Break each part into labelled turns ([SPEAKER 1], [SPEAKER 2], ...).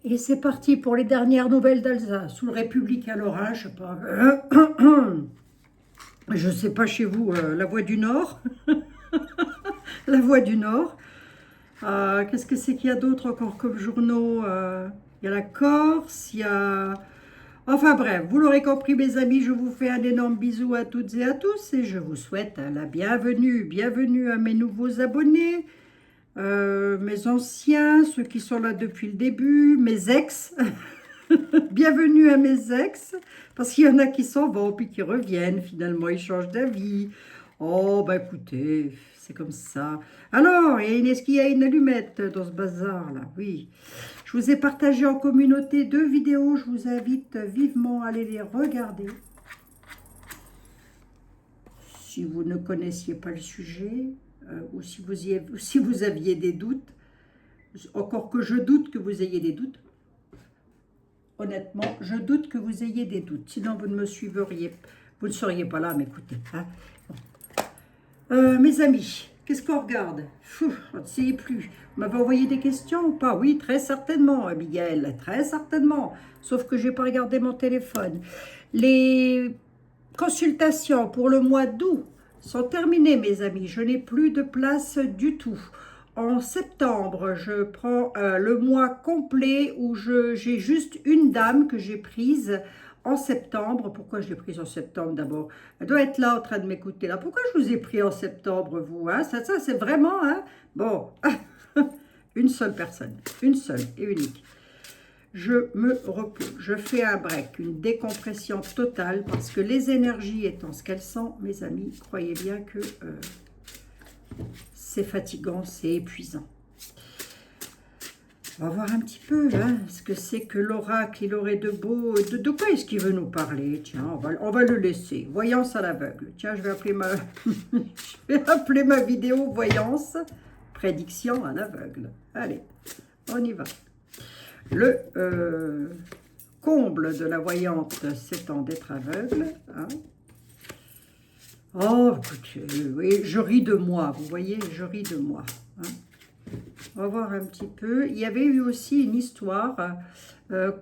[SPEAKER 1] Et c'est parti pour les dernières nouvelles d'Alsace, sous le Républicain Lorrain, je sais pas. Je sais pas chez vous, la Voix du Nord. La Voix du Nord. Qu'est-ce que c'est qu'il y a d'autre encore comme journaux? Il y a la Corse, il y a... Enfin bref, vous l'aurez compris mes amis, je vous fais un énorme bisou à toutes et à tous et je vous souhaite la bienvenue. Bienvenue à mes nouveaux abonnés, mes anciens, ceux qui sont là depuis le début, mes ex. Bienvenue à mes ex, parce qu'il y en a qui s'en vont, puis qui reviennent, finalement, ils changent d'avis. Oh, bah écoutez, c'est comme ça. Alors, est-ce qu'il y a une allumette dans ce bazar-là? Oui. Je vous ai partagé en communauté 2 vidéos, je vous invite vivement à aller les regarder. Si vous ne connaissiez pas le sujet, ou si vous aviez des doutes, encore que je doute que vous ayez des doutes, honnêtement, je doute que vous ayez des doutes. Sinon, vous ne me suivriez, vous ne seriez pas là, mais écoutez. Hein. Bon. Mes amis, qu'est-ce qu'on regarde? On ne sait plus. Vous m'avez envoyé des questions ou pas? Oui, très certainement, Abigail, très certainement. Sauf que je n'ai pas regardé mon téléphone. Les consultations pour le mois d'août sont terminées, mes amis. Je n'ai plus de place du tout. En septembre, je prends le mois complet où j'ai juste une dame que j'ai prise en septembre. Pourquoi je l'ai prise en septembre d'abord? Elle doit être là en train de m'écouter là. Pourquoi je vous ai pris en septembre, vous hein? Ça c'est vraiment... Hein? Bon, une seule personne, une seule et unique. Je me repose, je fais un break, une décompression totale parce que les énergies étant ce qu'elles sont, mes amis, croyez bien que c'est fatigant, c'est épuisant. On va voir un petit peu hein, ce que c'est que l'oracle, il aurait de beau... De quoi est-ce qu'il veut nous parler? Tiens, on va le laisser. Voyance à l'aveugle. Tiens, je vais appeler ma vidéo voyance, prédiction à l'aveugle. Allez, on y va. Le comble de la voyante, c'est d'être aveugle. Hein. Oh, écoutez, oui, je ris de moi, vous voyez, je ris de moi. Hein. On va voir un petit peu. Il y avait eu aussi une histoire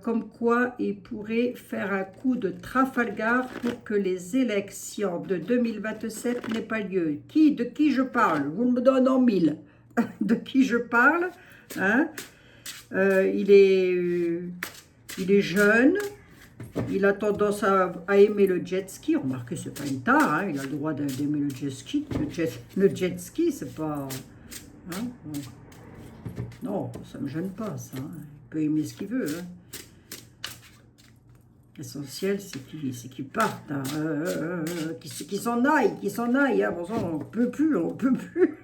[SPEAKER 1] comme quoi il pourrait faire un coup de Trafalgar pour que les élections de 2027 n'aient pas lieu. De qui je parle? Vous me donnez en mille. De qui je parle hein. Il est jeune, il a tendance à aimer le jet ski. Remarquez, c'est pas une tare, hein, il a le droit d'aimer le jet ski. Le jet ski, c'est pas... Hein, non, ça me gêne pas, ça. Hein. Il peut aimer ce qu'il veut. Hein. L'essentiel, c'est qu'il parte, hein, qu'il s'en aille, Hein. Bon, ça, on peut plus, on peut plus.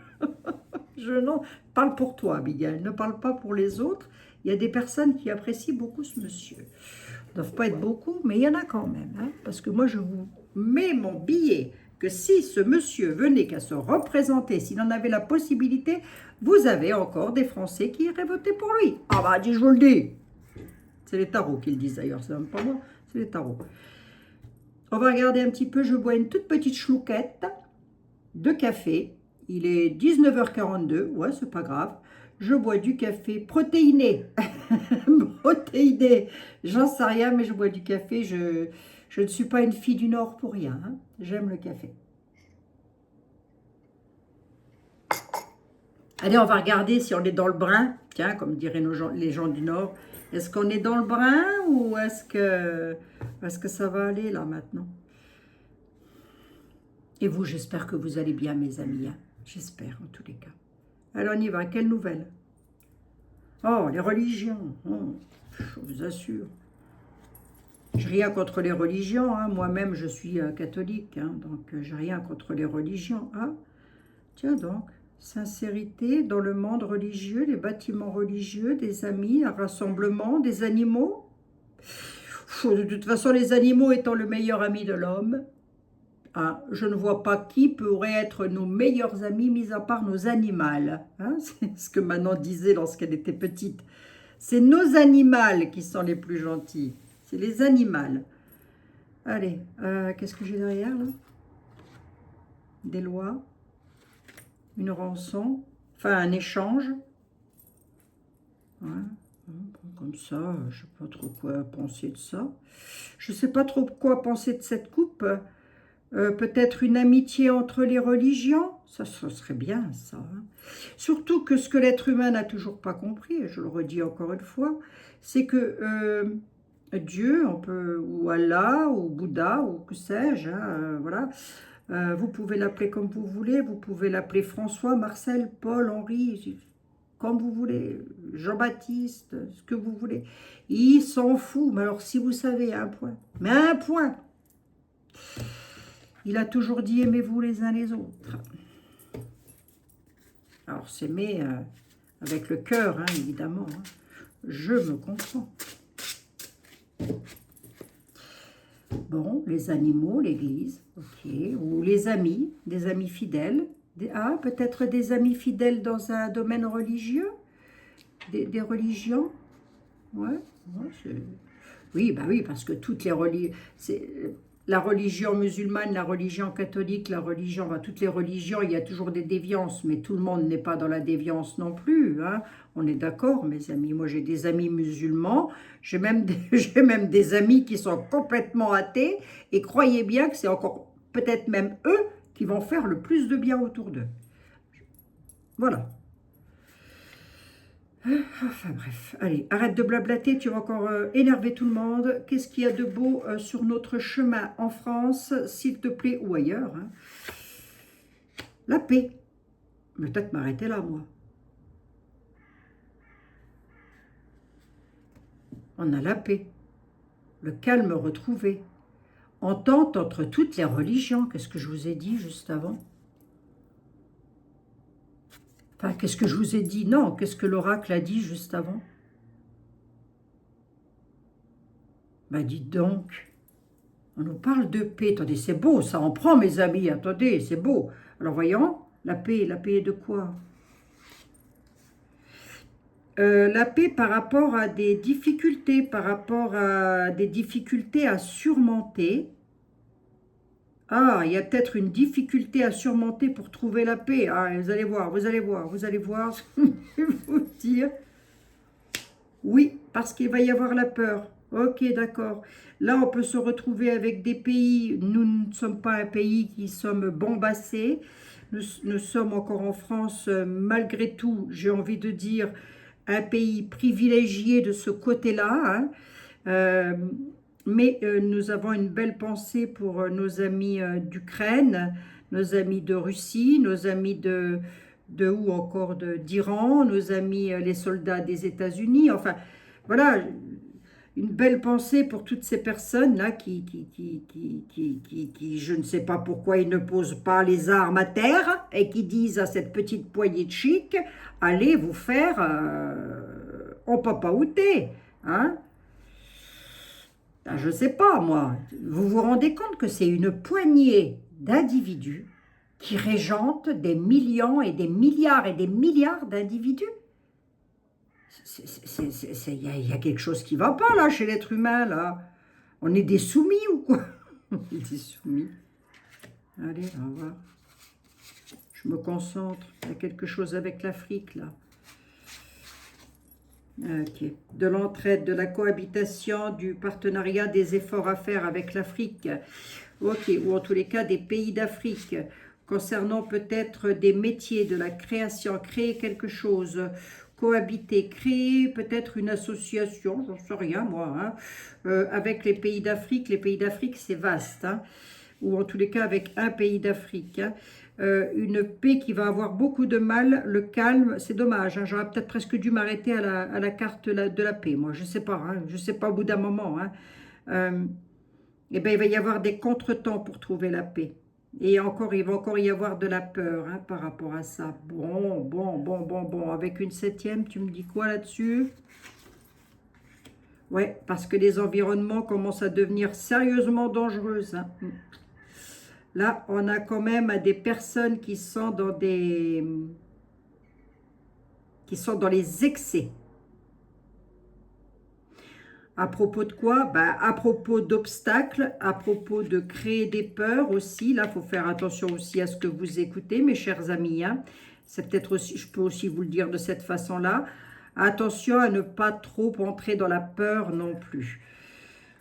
[SPEAKER 1] Non, parle pour toi, Abigail, ne parle pas pour les autres. Il y a des personnes qui apprécient beaucoup ce monsieur. Ils ne doivent pas être beaucoup, mais il y en a quand même. Hein, parce que moi, je vous mets mon billet que si ce monsieur venait qu'à se représenter, s'il en avait la possibilité, vous avez encore des Français qui iraient voter pour lui. Ah bah, je vous le dis. C'est les tarots qui le disent d'ailleurs, c'est même pas moi, c'est les tarots. On va regarder un petit peu, je bois une toute petite chlouquette de café. Il est 19h42, ouais, c'est pas grave. Je bois du café protéiné. Protéiné, j'en sais rien, mais je bois du café. Je ne suis pas une fille du Nord pour rien. Hein. J'aime le café. Allez, on va regarder si on est dans le brun. Tiens, comme diraient les gens du Nord. Est-ce qu'on est dans le brun ou est-ce que ça va aller là maintenant? Et vous, j'espère que vous allez bien, mes amis. Hein. J'espère, en tous les cas. Alors, on y va. Quelle nouvelle? Oh, les religions. Oh, je vous assure. Je n'ai rien contre les religions. Hein. Moi-même, je suis catholique. Hein, donc, je n'ai rien contre les religions. Hein. Tiens donc. Sincérité dans le monde religieux, les bâtiments religieux, des amis, un rassemblement, des animaux. De toute façon, les animaux étant le meilleur ami de l'homme. Hein, je ne vois pas qui pourrait être nos meilleurs amis, mis à part nos animaux. Hein, c'est ce que Manon disait lorsqu'elle était petite. C'est nos animaux qui sont les plus gentils. C'est les animaux. Allez, qu'est-ce que j'ai derrière là? Des lois. Une rançon. Enfin, un échange. Ouais, comme comme ça, je ne sais pas trop quoi penser de ça. Je ne sais pas trop quoi penser de cette coupe. Peut-être une amitié entre les religions, ça serait bien ça. Hein. Surtout que ce que l'être humain n'a toujours pas compris, et je le redis encore une fois, c'est que Dieu, ou Allah, ou Bouddha, ou que sais-je, hein, voilà, vous pouvez l'appeler comme vous voulez, vous pouvez l'appeler François, Marcel, Paul, Henri, comme vous voulez, Jean-Baptiste, ce que vous voulez. Il s'en fout, mais alors si vous savez, un point, mais un point, il a toujours dit aimez-vous les uns les autres. Alors s'aimer avec le cœur, hein, évidemment. Hein. Je me comprends. Bon, les animaux, l'église, ok. Ou les amis, des amis fidèles. Peut-être des amis fidèles dans un domaine religieux. Des religions. Ouais, oui, bah oui, parce que toutes les religions... La religion musulmane, la religion catholique, la religion, toutes les religions, il y a toujours des déviances, mais tout le monde n'est pas dans la déviance non plus. Hein. On est d'accord, mes amis. Moi, j'ai des amis musulmans, j'ai même des amis qui sont complètement athées, et croyez bien que c'est encore peut-être même eux qui vont faire le plus de bien autour d'eux. Voilà. Enfin bref, allez, arrête de blablater, tu vas encore énerver tout le monde. Qu'est-ce qu'il y a de beau sur notre chemin en France, s'il te plaît, ou ailleurs hein. La paix. Peut-être m'arrêter là, moi. On a la paix, le calme retrouvé, entente entre toutes les religions. Qu'est-ce que je vous ai dit juste avant? Enfin, qu'est-ce que je vous ai dit? Non, qu'est-ce que l'oracle a dit juste avant? Ben, dites donc, on nous parle de paix. Attendez, c'est beau, ça en prend, mes amis. Attendez, c'est beau. Alors, voyons, la paix est de quoi? La paix par rapport à des difficultés, à surmonter. Ah, il y a peut-être une difficulté à surmonter pour trouver la paix. Ah, vous allez voir, vous allez voir, vous allez voir ce que je vais vous dire. Oui, parce qu'il va y avoir la peur. Ok, d'accord. Là, on peut se retrouver avec des pays. Nous ne sommes pas un pays qui sommes bombardés. Nous sommes encore en France, malgré tout, j'ai envie de dire, un pays privilégié de ce côté-là. Hein. Mais nous avons une belle pensée pour nos amis d'Ukraine, nos amis de Russie, nos amis de où encore d'Iran, nos amis les soldats des États-Unis. Enfin, voilà, une belle pensée pour toutes ces personnes-là qui, je ne sais pas pourquoi ils ne posent pas les armes à terre et qui disent à cette petite poignée de chic, allez vous faire en papaouté, hein. Je ne sais pas, moi. Vous vous rendez compte que c'est une poignée d'individus qui régentent des millions et des milliards d'individus? Il y a quelque chose qui ne va pas, là, chez l'être humain, là. On est des soumis ou quoi? On est des soumis. Allez, on va voir. Je me concentre. Il y a quelque chose avec l'Afrique, là. Ok. De l'entraide, de la cohabitation, du partenariat, des efforts à faire avec l'Afrique. Ok, ou en tous les cas des pays d'Afrique. Concernant peut-être des métiers, de la création, créer quelque chose, cohabiter, créer peut-être une association, j'en sais rien moi, hein, avec les pays d'Afrique. Les pays d'Afrique, c'est vaste, hein, ou en tous les cas avec un pays d'Afrique. Hein. Une paix qui va avoir beaucoup de mal, le calme, c'est dommage, hein, j'aurais peut-être presque dû m'arrêter à la carte de la paix, moi, je ne sais pas, hein, je ne sais pas au bout d'un moment. Hein. Eh bien, il va y avoir des contretemps pour trouver la paix. Et encore, il va encore y avoir de la peur hein, par rapport à ça. Bon. Avec une 7e, tu me dis quoi là-dessus? Ouais, parce que les environnements commencent à devenir sérieusement dangereux. Hein. Là, on a quand même des personnes qui sont dans les excès. À propos de quoi? Ben, à propos d'obstacles, à propos de créer des peurs aussi. Là, il faut faire attention aussi à ce que vous écoutez, mes chers amis. Hein. C'est peut-être aussi, je peux aussi vous le dire de cette façon-là. Attention à ne pas trop entrer dans la peur non plus.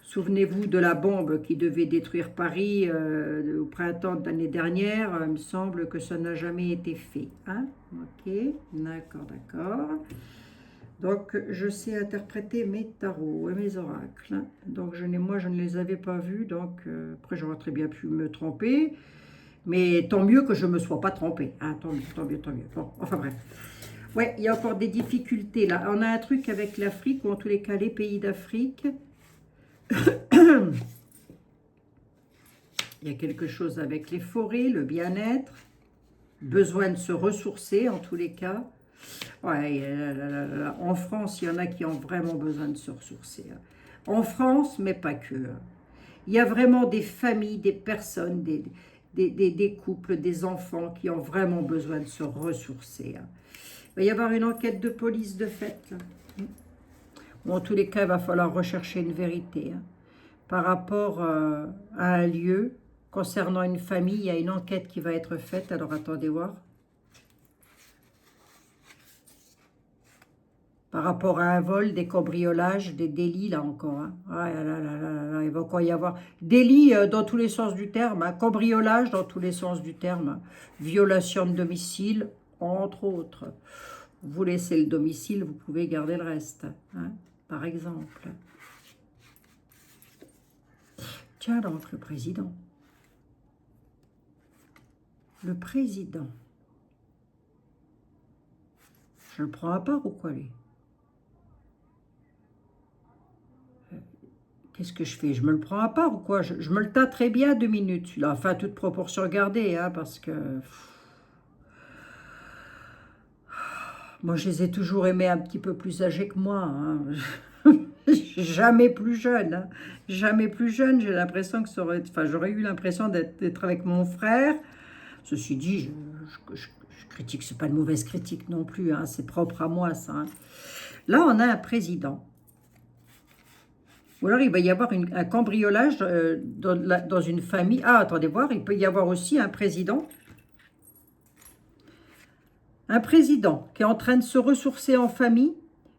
[SPEAKER 1] Souvenez-vous de la bombe qui devait détruire Paris au printemps de l'année dernière. Il me semble que ça n'a jamais été fait. Hein? Ok, d'accord, d'accord. Donc, je sais interpréter mes tarots et mes oracles. Hein. Donc, moi, je ne les avais pas vus. Donc, après, j'aurais très bien pu me tromper. Mais tant mieux que je ne me sois pas trompée. Hein. Tant mieux, tant mieux, tant mieux. Bon, enfin bref. Ouais, il y a encore des difficultés là. On a un truc avec l'Afrique, ou en tous les cas, les pays d'Afrique. Il y a quelque chose avec les forêts, le bien-être, besoin de se ressourcer en tous les cas. Ouais, en France, il y en a qui ont vraiment besoin de se ressourcer. En France, mais pas que. Il y a vraiment des familles, des personnes, des couples, des enfants qui ont vraiment besoin de se ressourcer. Il va y avoir une enquête de police de fait. Ou en tous les cas, il va falloir rechercher une vérité. Par rapport à un lieu, concernant une famille, il y a une enquête qui va être faite. Alors, attendez voir. Par rapport à un vol, des cambriolages, des délits, là encore. Hein. Ah, là, il va encore y avoir délits dans tous les sens du terme, hein. Cambriolage dans tous les sens du terme, hein. Violation de domicile, entre autres. Vous laissez le domicile, vous pouvez garder le reste, hein, par exemple. Tiens donc, le président. Le président. Je le prends à part ou quoi, lui? Qu'est-ce que je fais? Je me le prends à part ou quoi? Je me le tâte très bien 2 minutes. Là, enfin, toute proportion gardée, hein, parce que... Moi, je les ai toujours aimés un petit peu plus âgés que moi. Hein. Jamais plus jeune. Hein. Jamais plus jeune. J'ai l'impression que ça aurait... Enfin, j'aurais eu l'impression d'être avec mon frère. Ceci dit, je critique, c'est pas une mauvaise critique non plus. Hein. C'est propre à moi, ça. Hein. Là, on a un président. Ou alors, il va y avoir un cambriolage dans une famille. Ah, attendez voir, il peut y avoir aussi un président. Un président qui est en train de se ressourcer en famille.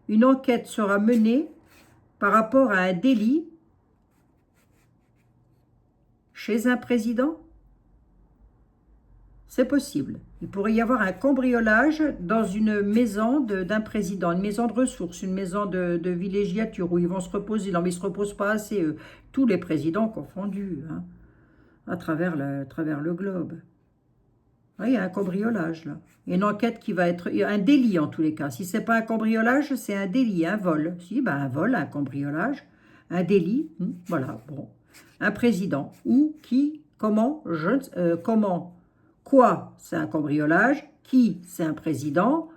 [SPEAKER 1] Une enquête sera menée par rapport à un délit chez un président. C'est possible. Il pourrait y avoir un cambriolage dans une maison d'un président, une maison de ressources, une maison de villégiature où ils vont se reposer. Non, mais ils ne se reposent pas assez, eux. Tous les présidents confondus, hein, à travers le globe. Oui, il y a un cambriolage, là. Il y a une enquête qui va être... Un délit, en tous les cas. Si ce n'est pas un cambriolage, c'est un délit, un vol. Si, ben, un vol, un cambriolage, un délit, voilà, bon. Un président. Où, qui, comment, comment... Quoi, c'est un cambriolage. Qui, c'est un président.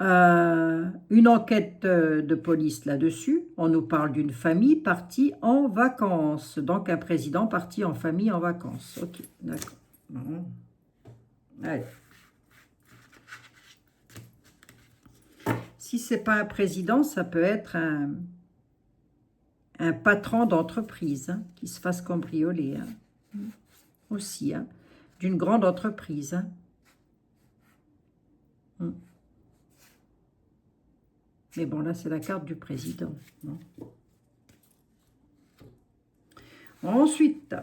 [SPEAKER 1] Une enquête de police là-dessus. On nous parle d'une famille partie en vacances. Donc, un président parti en famille en vacances. Ok, d'accord. Allez. Si ce n'est pas un président, ça peut être un patron d'entreprise, hein, qui se fasse cambrioler. Hein, aussi, hein. D'une grande entreprise. Hein. Mais bon, là, c'est la carte du président. Non? Ensuite,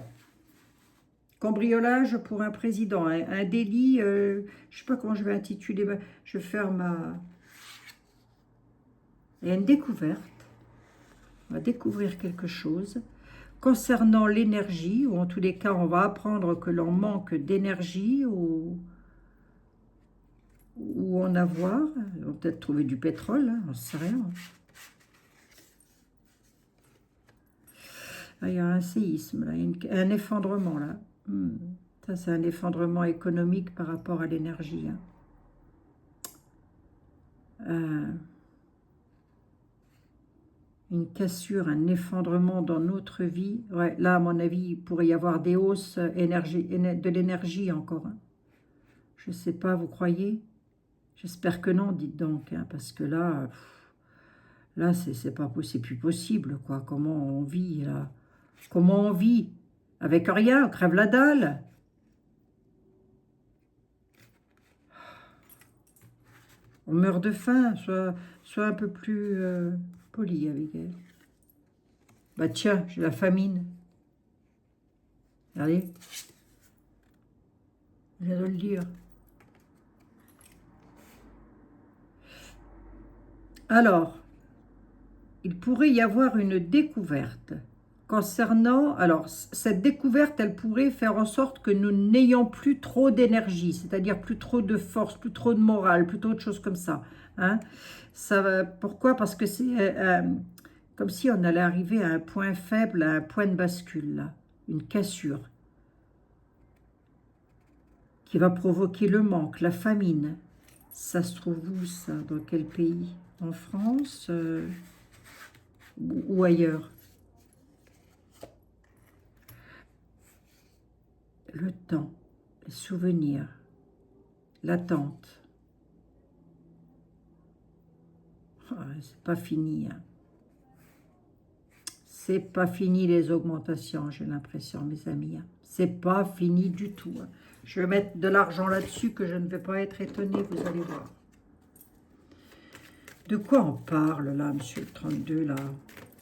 [SPEAKER 1] cambriolage pour un président. Un délit, je ne sais pas comment je vais intituler. Je vais faire ma... Il y a une découverte. On va découvrir quelque chose. Concernant l'énergie, ou en tous les cas, on va apprendre que l'on manque d'énergie ou en avoir. On va peut-être trouver du pétrole, hein, on ne sait rien. Ah, il y a un séisme, là, un effondrement. Là. Ça, c'est un effondrement économique par rapport à l'énergie. Hein. Une cassure, un effondrement dans notre vie. Ouais, là, à mon avis, il pourrait y avoir des hausses de l'énergie encore. Hein. Je ne sais pas, vous croyez? J'espère que non, dites donc, hein, parce que là, c'est pas possible, c'est plus possible, quoi. Comment on vit, là? Comment on vit? Avec rien, on crève la dalle. On meurt de faim, sois un peu plus poli avec elle. Bah tiens, j'ai la famine. Regardez. Je viens de le dire. Alors, il pourrait y avoir une découverte concernant... Alors, cette découverte, elle pourrait faire en sorte que nous n'ayons plus trop d'énergie, c'est-à-dire plus trop de force, plus trop de morale, plus trop de choses comme ça. Hein. Pourquoi? Parce que c'est comme si on allait arriver à un point faible, à un point de bascule, là, une cassure, qui va provoquer le manque, la famine. Ça se trouve où, ça? Dans quel pays? En France ou ailleurs? Le temps, les souvenirs, l'attente. Oh, c'est pas fini. Hein. C'est pas fini les augmentations, j'ai l'impression, mes amis. Hein. C'est pas fini du tout. Hein. Je vais mettre de l'argent là-dessus que je ne vais pas être étonné, vous allez voir. De quoi on parle là, monsieur le 32, là?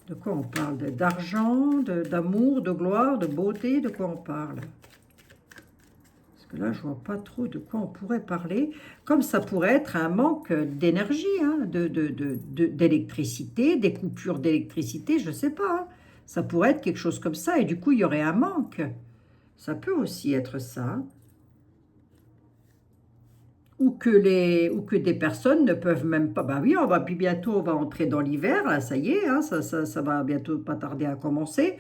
[SPEAKER 1] De quoi on parle? D'argent, d'amour, de gloire, de beauté? De quoi on parle? Parce que là, je vois pas trop de quoi on pourrait parler. Comme ça pourrait être un manque d'énergie, hein, d'électricité, des coupures d'électricité, je sais pas. Hein. Ça pourrait être quelque chose comme ça, et du coup, il y aurait un manque. Ça peut aussi être ça. Ou que des personnes ne peuvent même pas... Bah oui, puis bientôt, on va entrer dans l'hiver, là, ça y est, hein, ça va bientôt pas tarder à commencer.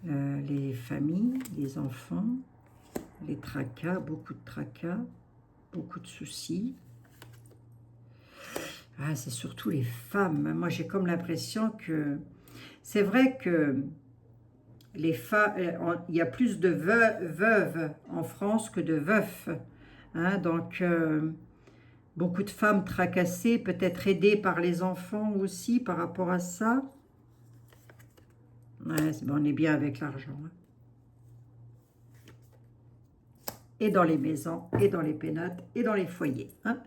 [SPEAKER 1] Les familles, les enfants, les tracas, beaucoup de tracas, beaucoup de soucis. Ah, c'est surtout les femmes. Moi, j'ai comme l'impression que... C'est vrai que les femmes, il y a plus de veuves en France que de veufs. Hein, donc, beaucoup de femmes tracassées, peut-être aidées par les enfants aussi par rapport à ça. Ouais, on est bien avec l'argent. Hein. Et dans les maisons, et dans les pénates, et dans les foyers. Hein.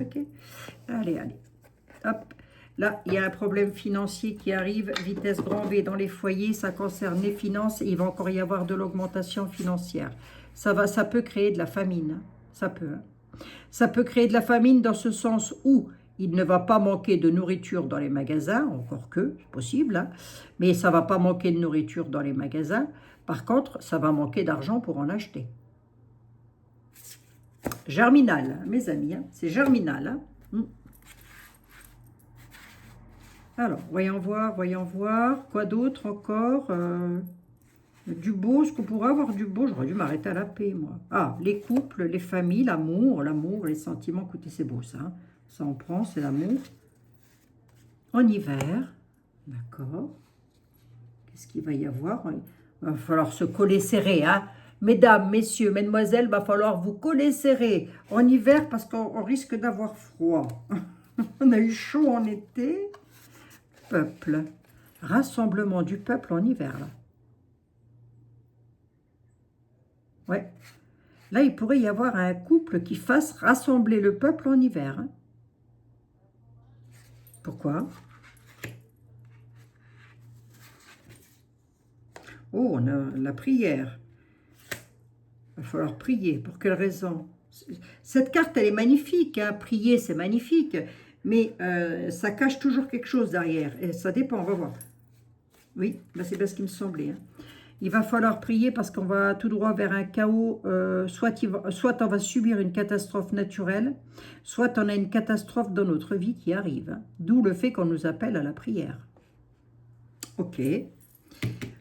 [SPEAKER 1] Ok. Allez, allez. Hop. Là, il y a un problème financier qui arrive, vitesse grand V dans les foyers, ça concerne les finances, et il va encore y avoir de l'augmentation financière. Ça peut créer de la famine, ça peut. Hein. Ça peut créer de la famine dans ce sens où il ne va pas manquer de nourriture dans les magasins, encore que, c'est possible, hein, mais ça ne va pas manquer de nourriture dans les magasins. Par contre, ça va manquer d'argent pour en acheter. Germinal, mes amis, hein, c'est germinal. Hein. Alors, voyons voir. Quoi d'autre encore du beau, est-ce qu'on pourrait avoir du beau? J'aurais dû m'arrêter à la paix, moi. Ah, les couples, les familles, l'amour, les sentiments. Écoutez, c'est beau, ça. Hein. Ça, on prend, c'est l'amour. En hiver, d'accord. Qu'est-ce qu'il va y avoir? Il va falloir se coller serré, hein. Mesdames, messieurs, mesdemoiselles, il va falloir vous coller serré en hiver parce qu'on risque d'avoir froid. On a eu chaud en été. Peuple. Rassemblement du peuple en hiver, là. Ouais. Là, il pourrait y avoir un couple qui fasse rassembler le peuple en hiver. Hein. Pourquoi? Oh, on a la prière. Il va falloir prier. Pour quelle raison? Cette carte, elle est magnifique. Hein. Prier, c'est magnifique. Mais ça cache toujours quelque chose derrière. Et ça dépend, on va voir. Oui, bah c'est bien ce qui me semblait. Hein. Il va falloir prier parce qu'on va tout droit vers un chaos. Soit on va subir une catastrophe naturelle, soit on a une catastrophe dans notre vie qui arrive. Hein. D'où le fait qu'on nous appelle à la prière. Ok.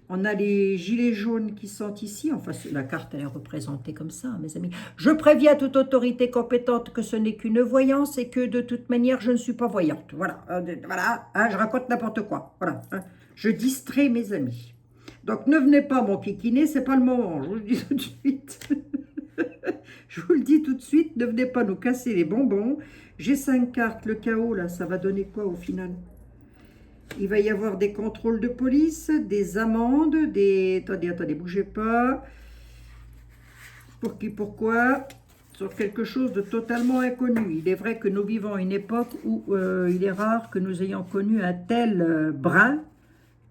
[SPEAKER 1] On a les gilets jaunes qui sont ici. Enfin, la carte, elle est représentée comme ça, mes amis. Je préviens toute autorité compétente que ce n'est qu'une voyance et que de toute manière, je ne suis pas voyante. Voilà, voilà hein, je raconte n'importe quoi. Voilà, hein. Je distrais mes amis. Donc, ne venez pas m'enquiquiner, c'est pas le moment. Je vous le dis tout de suite. Je vous le dis tout de suite, ne venez pas nous casser les bonbons. J'ai 5 cartes, le chaos, là, ça va donner quoi au final? Il va y avoir des contrôles de police, des amendes, des... Attendez, bougez pas. Pour qui, pourquoi? Sur quelque chose de totalement inconnu. Il est vrai que nous vivons une époque où il est rare que nous ayons connu un tel brin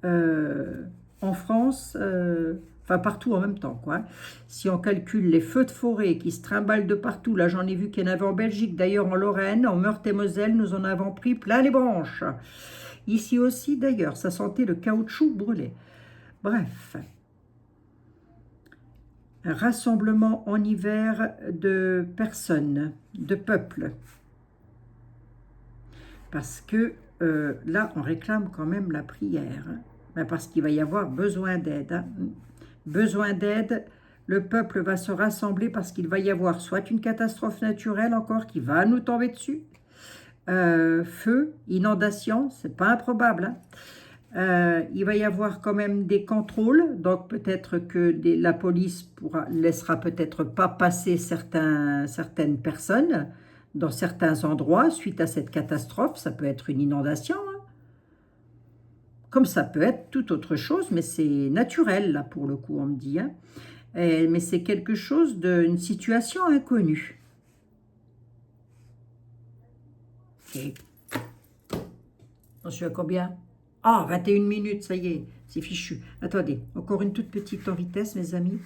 [SPEAKER 1] en France, enfin partout en même temps, quoi. Si on calcule les feux de forêt qui se trimballent de partout, là j'en ai vu qu'il y en avait en Belgique, d'ailleurs en Lorraine, en Meurthe-et-Moselle, nous en avons pris plein les branches. Ici aussi d'ailleurs, ça sentait le caoutchouc brûlé. Bref, un rassemblement en hiver de personnes, de peuples. Parce que là, on réclame quand même la prière, hein. Ben parce qu'il va y avoir besoin d'aide, hein. Besoin d'aide, le peuple va se rassembler parce qu'il va y avoir soit une catastrophe naturelle encore qui va nous tomber dessus, feu, inondation, c'est pas improbable, hein. Il va y avoir quand même des contrôles, donc peut-être que la police laissera peut-être pas passer certaines personnes dans certains endroits suite à cette catastrophe. Ça peut être une inondation, hein. Comme ça peut être toute autre chose, mais c'est naturel, là, pour le coup, on me dit, hein. Mais c'est quelque chose d'une situation inconnue. Ok. On suit à combien? Ah, 21 minutes, ça y est, c'est fichu. Attendez, encore une toute petite en vitesse, mes amis.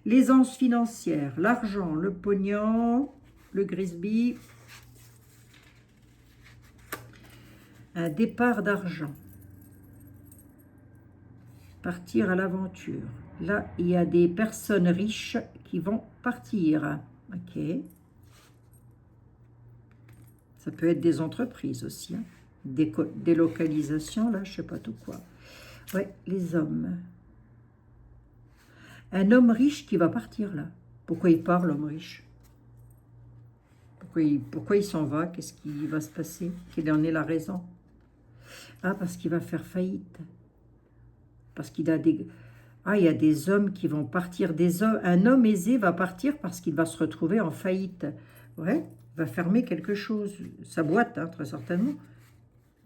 [SPEAKER 1] L'aisance financière, l'argent, le pognon, le Grisby. Un départ d'argent. Partir à l'aventure. Là, il y a des personnes riches qui vont partir. Ok. Ça peut être des entreprises aussi, hein. Des localisations, là, je ne sais pas tout quoi. Ouais, les hommes. Un homme riche qui va partir, là. Pourquoi il part, l'homme riche? Pourquoi il s'en va? Qu'est-ce qui va se passer? Quelle en est la raison? Ah, parce qu'il va faire faillite. Parce qu'il a des... Ah, il y a des hommes qui vont partir. Un homme aisé va partir parce qu'il va se retrouver en faillite. Ouais, il va fermer quelque chose. Sa boîte, hein, très certainement.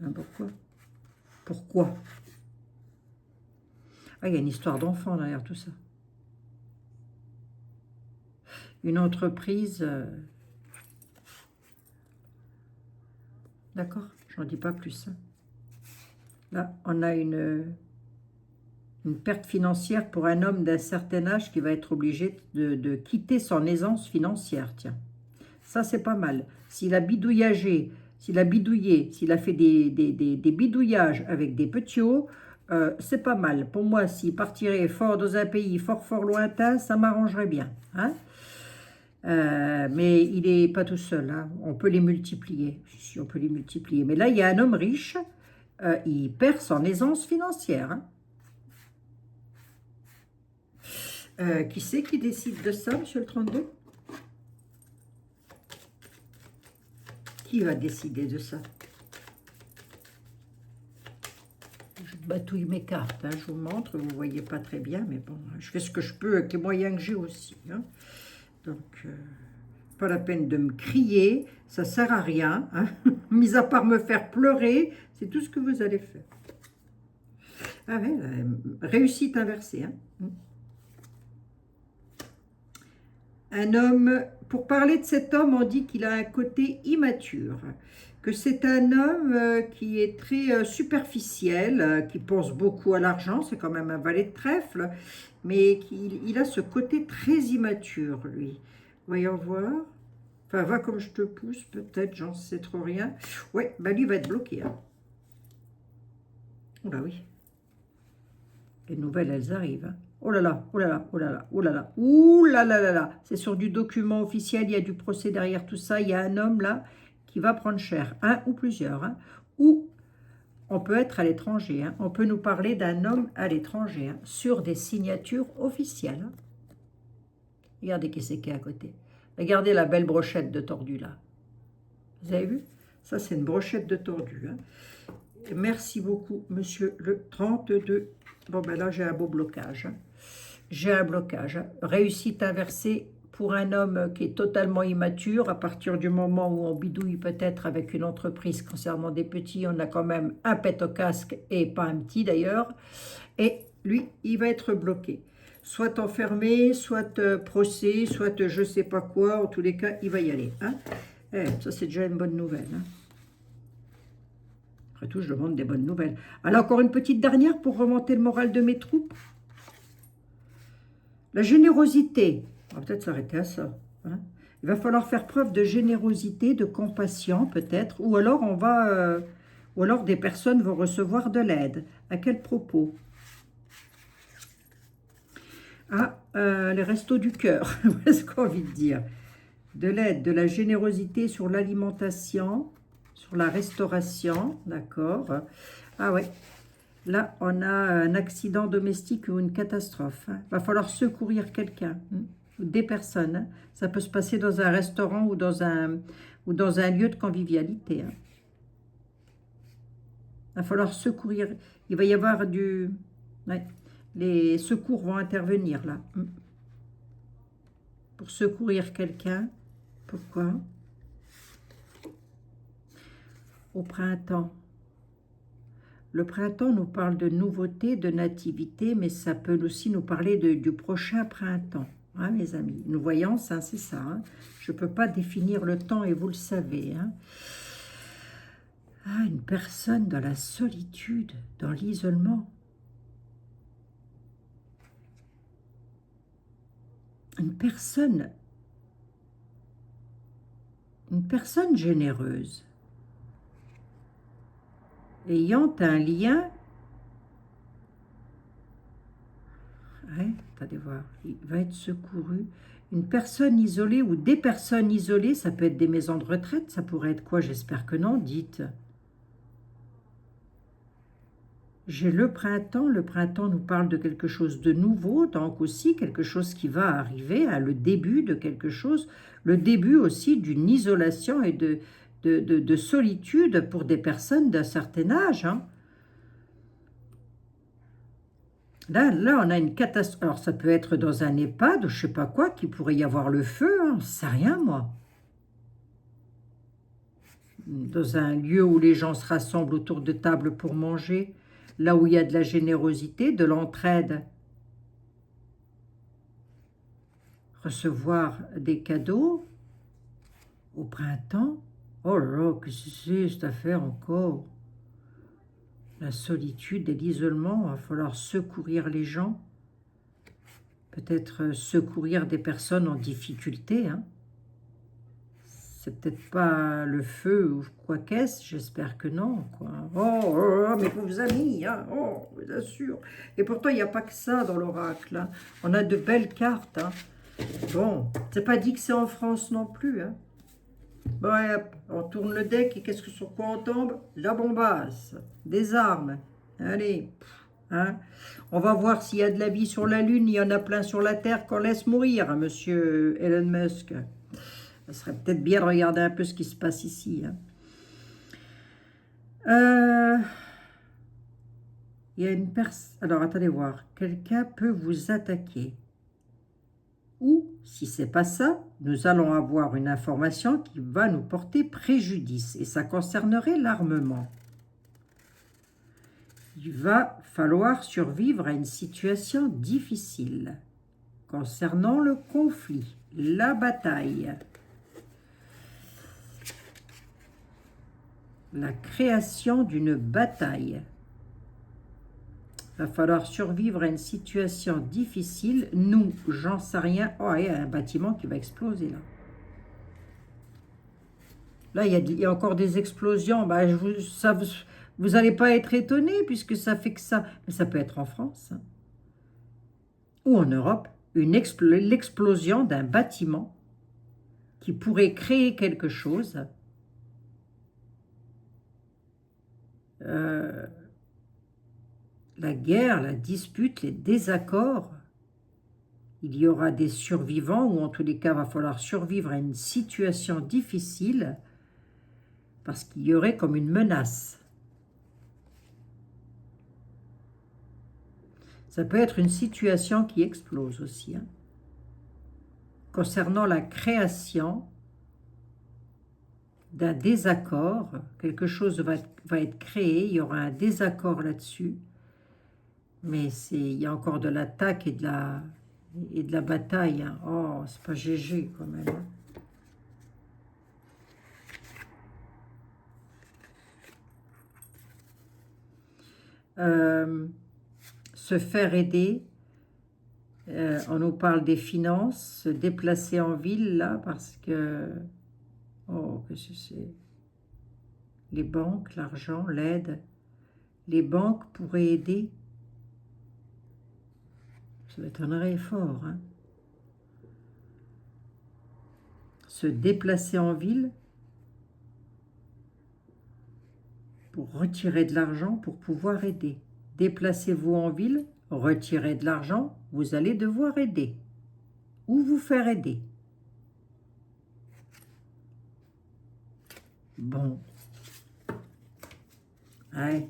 [SPEAKER 1] Hein, pourquoi? Pourquoi? Ah, il y a une histoire d'enfant derrière tout ça. Une entreprise... D'accord, j'en dis pas plus, hein. Là, on a une perte financière pour un homme d'un certain âge qui va être obligé de quitter son aisance financière, tiens. Ça, c'est pas mal. S'il a bidouillagé, s'il a bidouillé, s'il a fait des bidouillages avec des petits hauts, c'est pas mal. Pour moi, s'il partirait fort dans un pays fort lointain, ça m'arrangerait bien, hein. Mais il n'est pas tout seul, hein. On peut les multiplier. Si on peut les multiplier. Mais là, il y a un homme riche, il perd son aisance financière, hein. Qui c'est qui décide de ça, monsieur le 32? Qui va décider de ça? Je batouille mes cartes, hein, je vous montre, vous ne voyez pas très bien, mais bon, je fais ce que je peux avec les moyens que j'ai aussi, hein. Donc, pas la peine de me crier, ça ne sert à rien, hein. Mis à part me faire pleurer, c'est tout ce que vous allez faire. Ah ouais, réussite inversée, hein. Un homme, pour parler de cet homme, on dit qu'il a un côté immature, que c'est un homme qui est très superficiel, qui pense beaucoup à l'argent, c'est quand même un valet de trèfle, mais il a ce côté très immature, lui. Voyons voir. Enfin, va comme je te pousse, peut-être, j'en sais trop rien. Ouais, bah lui va être bloqué, hein. Oh là oui. Les nouvelles, elles arrivent, hein. Oh là là, oh là là, oh là là, oh là là, ouh là là là là. C'est sur du document officiel, il y a du procès derrière tout ça. Il y a un homme là qui va prendre cher, un ou plusieurs, hein. Ou on peut être à l'étranger, hein. On peut nous parler d'un homme à l'étranger, hein, sur des signatures officielles, hein. Regardez qui c'est qui est à côté. Regardez la belle brochette de tordu là. Vous avez vu? Ça, c'est une brochette de tordu, hein. Merci beaucoup, monsieur le 32. Bon, ben là, j'ai un beau blocage, hein. J'ai un blocage, hein. Réussite inversée pour un homme qui est totalement immature. À partir du moment où on bidouille peut-être avec une entreprise concernant des petits, on a quand même un pet au casque et pas un petit d'ailleurs. Et lui, il va être bloqué. soit enfermé, soit procès, soit je sais pas quoi. En tous les cas, il va y aller. Hein. Ça, c'est déjà une bonne nouvelle. Hein. Après tout, je demande des bonnes nouvelles. Alors, encore une petite dernière pour remonter le moral de mes troupes. La générosité. On va peut-être s'arrêter à ça. Hein. Il va falloir faire preuve de générosité, de compassion peut-être. Ou alors, ou alors des personnes vont recevoir de l'aide. À quel propos? Ah, les restos du cœur, c'est ce qu'on a envie de dire. De l'aide, de la générosité sur l'alimentation, sur la restauration, d'accord. Ah ouais, là on a un accident domestique ou une catastrophe. Il va falloir secourir quelqu'un, ou des personnes. Hein. Ça peut se passer dans un restaurant ou dans un lieu de convivialité. Hein. Il va falloir secourir, il va y avoir du... Ouais. Les secours vont intervenir là. Pour secourir quelqu'un. Pourquoi? Au printemps. Le printemps nous parle de nouveauté, de nativité, mais ça peut aussi nous parler du prochain printemps, hein, mes amis. Une voyance, hein, c'est ça. Hein. Je ne peux pas définir le temps et vous le savez. Hein. Ah, une personne dans la solitude, dans l'isolement. Une personne généreuse, ayant un lien, attendez voir, il va être secouru, une personne isolée ou des personnes isolées, ça peut être des maisons de retraite, ça pourrait être quoi? J'espère que non, dites. J'ai le printemps nous parle de quelque chose de nouveau, donc aussi quelque chose qui va arriver, hein, le début de quelque chose, le début aussi d'une isolation et de solitude pour des personnes d'un certain âge. Hein. Là, on a une catastrophe. Alors, ça peut être dans un EHPAD, je ne sais pas quoi, qu'il pourrait y avoir le feu, hein, je ne sais rien, moi. Dans un lieu où les gens se rassemblent autour de tables pour manger, là où il y a de la générosité, de l'entraide. Recevoir des cadeaux au printemps. Oh là là, qu'est-ce que c'est cette affaire encore? La solitude et l'isolement, il va falloir secourir les gens. Peut-être secourir des personnes en difficulté. Hein. C'est peut-être pas le feu ou quoi qu'est-ce, j'espère que non. Quoi. Oh, mes pauvres amis, hein, oh, bien sûr. Et pourtant, il n'y a pas que ça dans l'oracle. Hein. On a de belles cartes. Hein. Bon, c'est pas dit que c'est en France non plus. Hein. Bref, on tourne le deck et qu'est-ce que sur quoi on tombe? La bombasse, des armes. Allez, hein. On va voir s'il y a de la vie sur la Lune, il y en a plein sur la Terre qu'on laisse mourir, hein, monsieur Elon Musk. Ça serait peut-être bien de regarder un peu ce qui se passe ici. Hein. Il y a une personne... Alors, attendez voir. Quelqu'un peut vous attaquer. Ou, si ce n'est pas ça, nous allons avoir une information qui va nous porter préjudice. Et ça concernerait l'armement. Il va falloir survivre à une situation difficile concernant le conflit, la bataille. La création d'une bataille. Il va falloir survivre à une situation difficile. Nous, j'en sais rien. Oh, il y a un bâtiment qui va exploser là. Là, il y a encore des explosions. Bah, vous n'allez pas être étonné puisque ça fait que ça. Mais ça peut être en France. Hein. Ou en Europe. L'explosion d'un bâtiment qui pourrait créer quelque chose. La guerre, la dispute, les désaccords, il y aura des survivants, ou en tous les cas, il va falloir survivre à une situation difficile, parce qu'il y aurait comme une menace. Ça peut être une situation qui explose aussi. Hein. Concernant la création d'un désaccord, quelque chose va être créé, il y aura un désaccord là-dessus. Mais il y a encore de l'attaque et de la et de la bataille. Hein. Oh, c'est pas GG quand même. Hein. Se faire aider. On nous parle des finances, se déplacer en ville, là, parce que... Oh, qu'est-ce que c'est? Les banques, l'argent, l'aide. Les banques pourraient aider. Ça m'étonnerait fort. Hein. Se déplacer en ville pour retirer de l'argent pour pouvoir aider. Déplacez-vous en ville, retirez de l'argent, vous allez devoir aider. Ou vous faire aider. Bon. Ouais,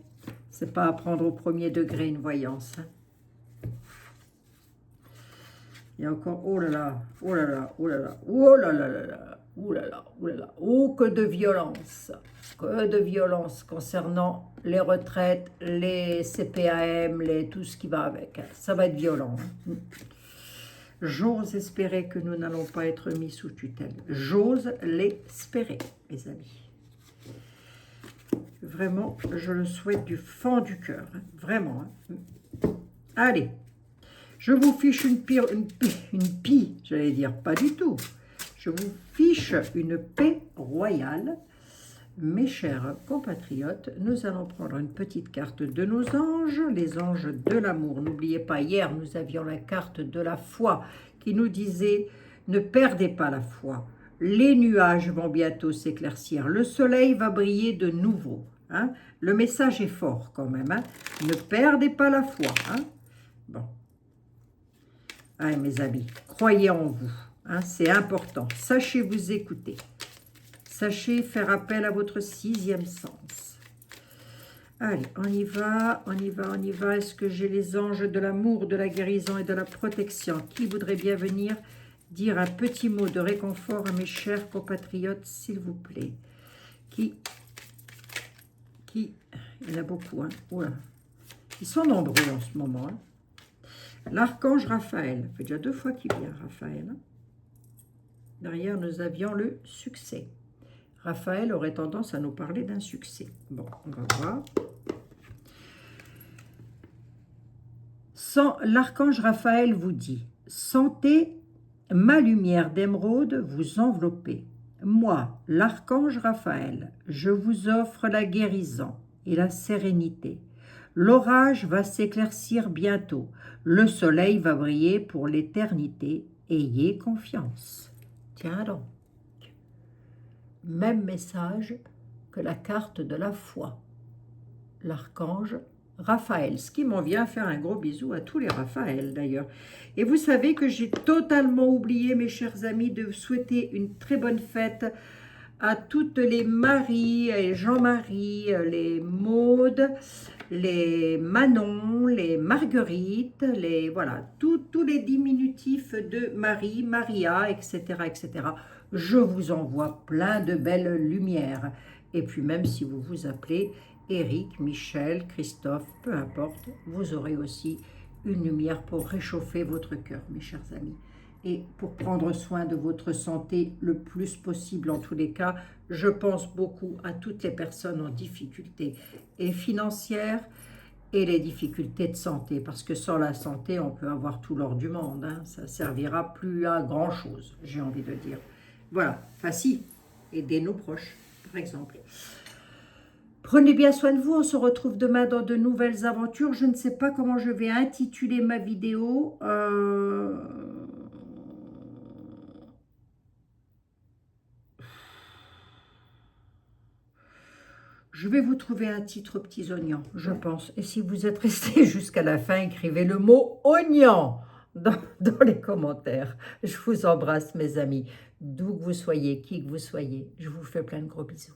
[SPEAKER 1] c'est pas à prendre au premier degré une voyance. Hein. Il y a encore, oh là là, oh là là, oh là là, oh là là là là, oh là là, oh là là, oh que de violence concernant les retraites, les CPAM, tout ce qui va avec. Ça va être violent. Hein. J'ose espérer que nous n'allons pas être mis sous tutelle. J'ose l'espérer, mes amis. Vraiment, je le souhaite du fond du cœur. Hein. Vraiment. Hein. Allez. Je vous fiche une pie, j'allais dire, pas du tout. Je vous fiche une paix royale. Mes chers compatriotes, nous allons prendre une petite carte de nos anges, les anges de l'amour. N'oubliez pas, hier, nous avions la carte de la foi qui nous disait « Ne perdez pas la foi, les nuages vont bientôt s'éclaircir, le soleil va briller de nouveau. Hein. Le message est fort quand même. Hein. Ne perdez pas la foi. Hein. Bon. Allez, mes amis, croyez en vous, hein, c'est important. Sachez vous écouter. Sachez faire appel à votre sixième sens. Allez, on y va, on y va, on y va. Est-ce que j'ai les anges de l'amour, de la guérison et de la protection? Qui voudrait bien venir dire un petit mot de réconfort à mes chers compatriotes, s'il vous plaît? Qui Il y en a beaucoup, hein. Oula. Ils sont nombreux en ce moment, hein. L'archange Raphaël, ça fait déjà 2 fois qu'il vient, Raphaël. Derrière, nous avions le succès. Raphaël aurait tendance à nous parler d'un succès. Bon, on va voir. L'archange Raphaël vous dit, « Sentez ma lumière d'émeraude vous envelopper. Moi, l'archange Raphaël, je vous offre la guérison et la sérénité. L'orage va s'éclaircir bientôt. Le soleil va briller pour l'éternité. Ayez confiance. » Tiens donc. Même message que la carte de la foi. L'archange Raphaël. Ce qui m'en vient faire un gros bisou à tous les Raphaël d'ailleurs. Et vous savez que j'ai totalement oublié, mes chers amis, de souhaiter une très bonne fête à toutes les Marie, les Jean-Marie, les Maude, les Manon, les Marguerite, voilà, tous les diminutifs de Marie, Maria, etc., etc. Je vous envoie plein de belles lumières. Et puis même si vous vous appelez Éric, Michel, Christophe, peu importe, vous aurez aussi une lumière pour réchauffer votre cœur, mes chers amis. Et pour prendre soin de votre santé le plus possible en tous les cas, je pense beaucoup à toutes les personnes en difficulté et financières et les difficultés de santé, parce que sans la santé, on peut avoir tout l'or du monde, hein. Ça ne servira plus à grand-chose, j'ai envie de dire. Voilà, enfin si, aider nos proches, par exemple. Prenez bien soin de vous, on se retrouve demain dans de nouvelles aventures. Je ne sais pas comment je vais intituler ma vidéo. Je vais vous trouver un titre petits oignons, je pense. Et si vous êtes restés jusqu'à la fin, écrivez le mot oignon dans les commentaires. Je vous embrasse, mes amis. D'où que vous soyez, qui que vous soyez, je vous fais plein de gros bisous.